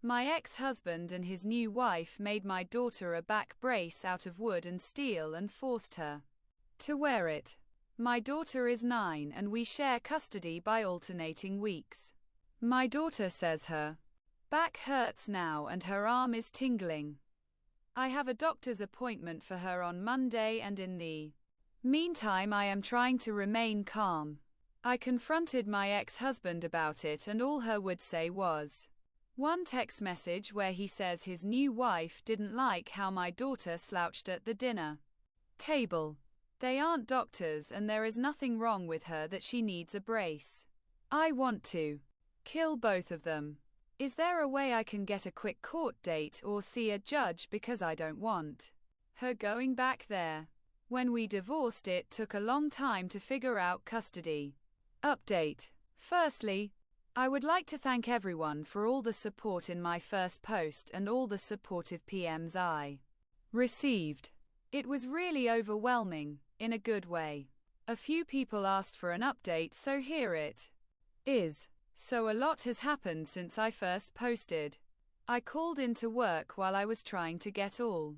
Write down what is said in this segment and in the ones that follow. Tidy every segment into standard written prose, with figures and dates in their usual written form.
My ex-husband and his new wife made my daughter a back brace out of wood and steel and forced her to wear it. My daughter is 9 and we share custody by alternating weeks. My daughter says her back hurts now and her arm is tingling. I have a doctor's appointment for her on Monday, and in the meantime I am trying to remain calm. I confronted my ex-husband about it and all he would say was one text message where he says his new wife didn't like how my daughter slouched at the dinner table. They aren't doctors and there is nothing wrong with her that she needs a brace. I want to kill both of them. Is there a way I can get a quick court date or see a judge, because I don't want her going back there. When we divorced, it took a long time to figure out custody. Update. Firstly, I would like to thank everyone for all the support in my first post and all the supportive PMs I received. It was really overwhelming, in a good way. A few people asked for an update, so here it is. So a lot has happened since I first posted. I called into work while I was trying to get all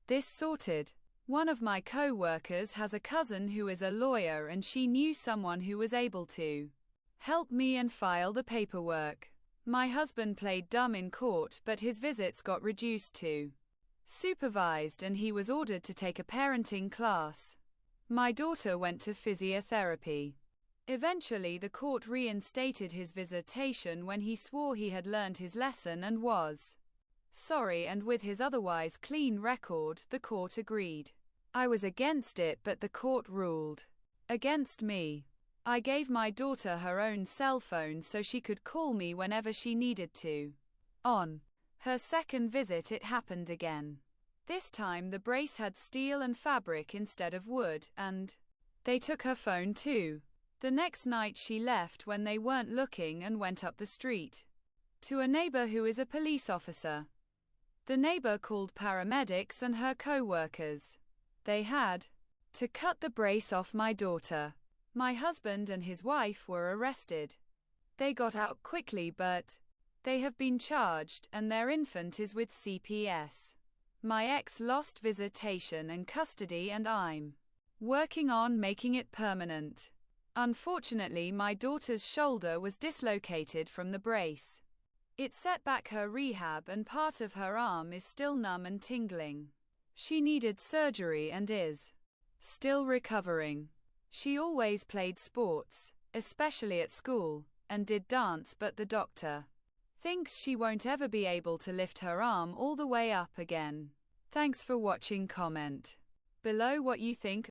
this sorted. One of my co-workers has a cousin who is a lawyer and she knew someone who was able to help me and file the paperwork. My husband played dumb in court, but his visits got reduced to supervised and he was ordered to take a parenting class. My daughter went to physiotherapy. Eventually the court reinstated his visitation when he swore he had learned his lesson and was sorry, and with his otherwise clean record, the court agreed. I was against it, but the court ruled against me. I gave my daughter her own cell phone so she could call me whenever she needed to. On her second visit it happened again. This time the brace had steel and fabric instead of wood, and they took her phone too. The next night she left when they weren't looking and went up the street to a neighbor who is a police officer. The neighbor called paramedics and her co-workers. They had to cut the brace off my daughter. My husband and his wife were arrested. They got out quickly, but they have been charged and their infant is with CPS. My ex lost visitation and custody and I'm working on making it permanent. Unfortunately, my daughter's shoulder was dislocated from the brace. It set back her rehab and part of her arm is still numb and tingling. She needed surgery and is still recovering. She always played sports, especially at school, and did dance, but the doctor thinks she won't ever be able to lift her arm all the way up again. Thanks for watching. Comment below what you think.